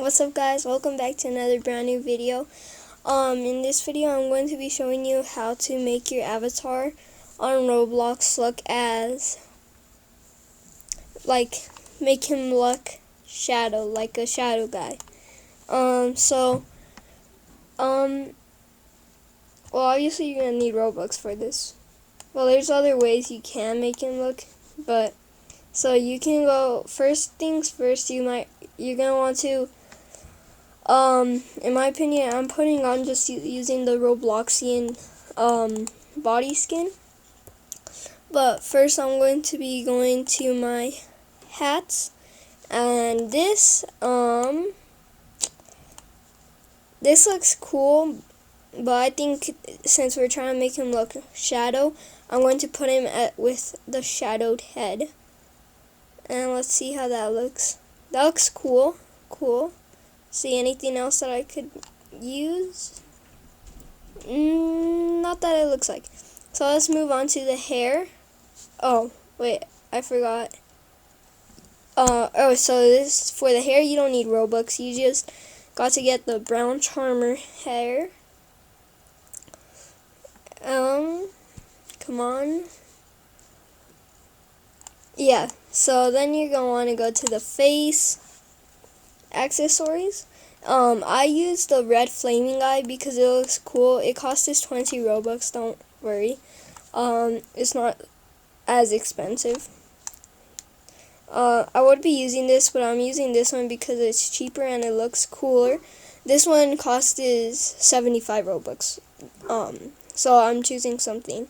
What's up, guys? Welcome back to another brand new video. In this video I'm going to be showing you how to make your avatar on Roblox look as make him look shadow, like a shadow guy. Well, obviously you're gonna need Robux for this. Well, there's other ways you can make him look, but so you can go, first things first, you're gonna want to in my opinion, I'm putting on just using the Robloxian body skin. But first I'm going to be going to my hats, and this looks cool, but I think since we're trying to make him look shadow, I'm going to put him with the shadowed head. And let's see how that looks. That looks cool. See anything else that I could use? Not that it looks like. So let's move on to the hair. Oh, wait, I forgot. So this, for the hair, you don't need Robux. You just got to get the brown charmer hair. Come on. Yeah, so then you're going to want to go to the face accessories. I use the red flaming eye because it looks cool. It costs us 20 Robux, don't worry. It's not as expensive. I would be using this, but I'm using this one because it's cheaper and it looks cooler. This one costs is 75 Robux. So I'm choosing something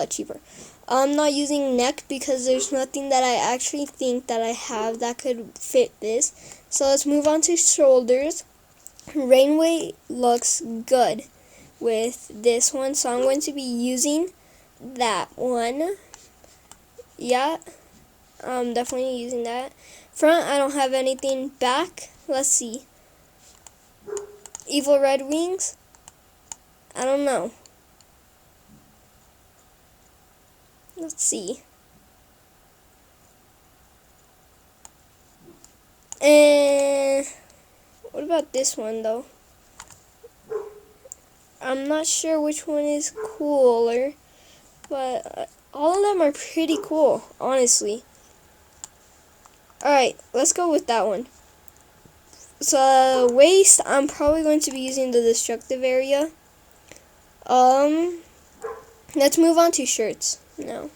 cheaper. I'm not using neck because there's nothing that I actually think that I have that could fit this. So let's move on to shoulders. Rainway looks good with this one, so I'm going to be using that one. Yeah, I'm definitely using that. Front, I don't have anything. Back, let's see. Evil Red Wings, I don't know. Let's see. And what about this one though? I'm not sure which one is cooler, but all of them are pretty cool, honestly. Alright, let's go with that one. So waist, I'm probably going to be using the destructive area. Let's move on to shirts now.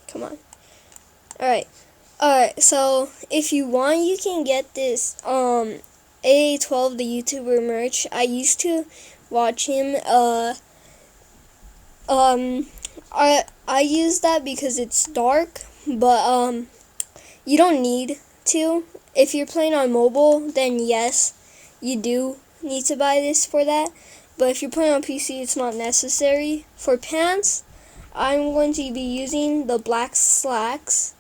Come on. Alright, so if you want, you can get this A12, the YouTuber merch. I used to watch him. I use that because it's dark, but you don't need to. If you're playing on mobile, then yes, you do need to buy this for that. But if you're playing on PC, it's not necessary. For pants, I'm going to be using the black slacks.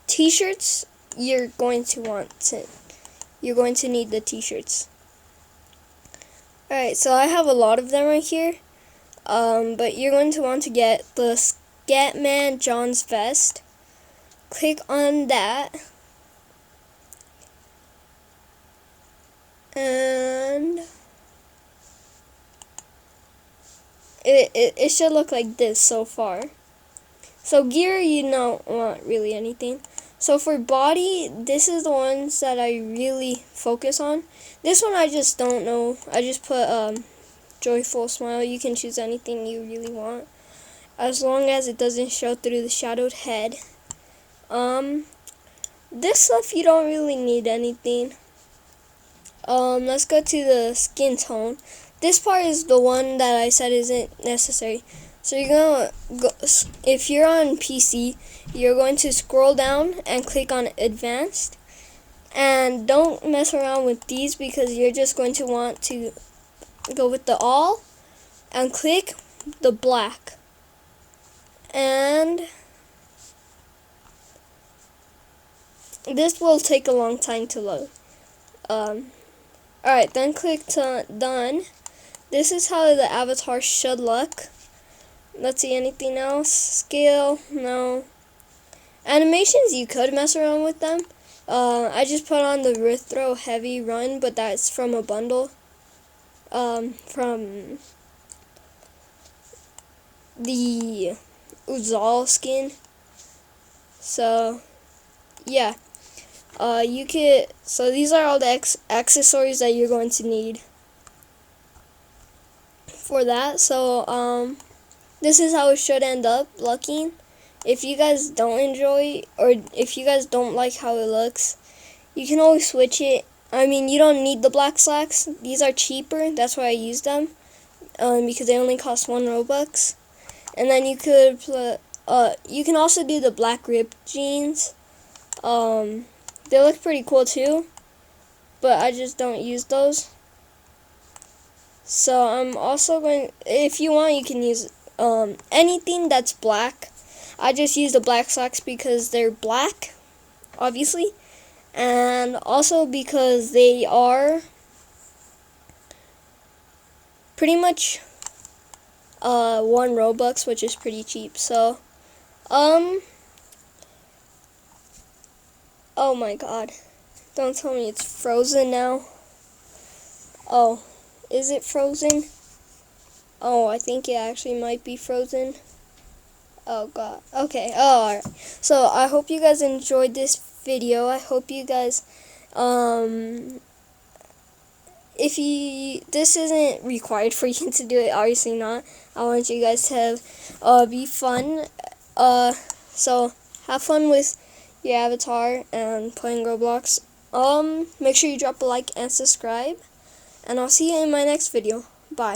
T-shirts, you're going to need the t-shirts. Alright, so I have a lot of them right here. But you're going to want to get the Scatman John's vest. Click on that. And it should look like this so far. So gear, you don't want really anything. So for body, this is the ones that I really focus on. This one I just don't know. I just put joyful smile. You can choose anything you really want, as long as it doesn't show through the shadowed head. This stuff you don't really need anything. Let's go to the skin tone. This part is the one that I said isn't necessary. So you're gonna go, if you're on PC, you're going to scroll down and click on advanced, and don't mess around with these because you're just going to want to go with the all and click the black. And this will take a long time to load. Alright, then click to done. This is how the avatar should look. Let's see, anything else? Scale, no. Animations, you could mess around with them. I just put on the Rithro Heavy Run, but that's from a bundle. From the Uzal skin. So, yeah. So these are all the accessories that you're going to need for that. So, this is how it should end up looking. If you guys don't enjoy, or if you guys don't like how it looks, you can always switch it. I mean, you don't need the black slacks. These are cheaper. That's why I use them. Because they only cost 1 Robux. And then you could you can also do the black ripped jeans. They look pretty cool too, but I just don't use those. So I'm also going, if you want, you can use anything that's black. I just use the black socks because they're black, obviously, and also because they are pretty much 1 Robux, which is pretty cheap. So oh my god, don't tell me it's frozen now. Oh, is it frozen? Oh, I think it actually might be frozen. Oh god. Okay. Oh, alright. So I hope you guys enjoyed this video. I hope you guys this isn't required for you to do it, obviously not. I want you guys to be fun. So have fun with your avatar and playing Roblox. Make sure you drop a like and subscribe, and I'll see you in my next video. Bye.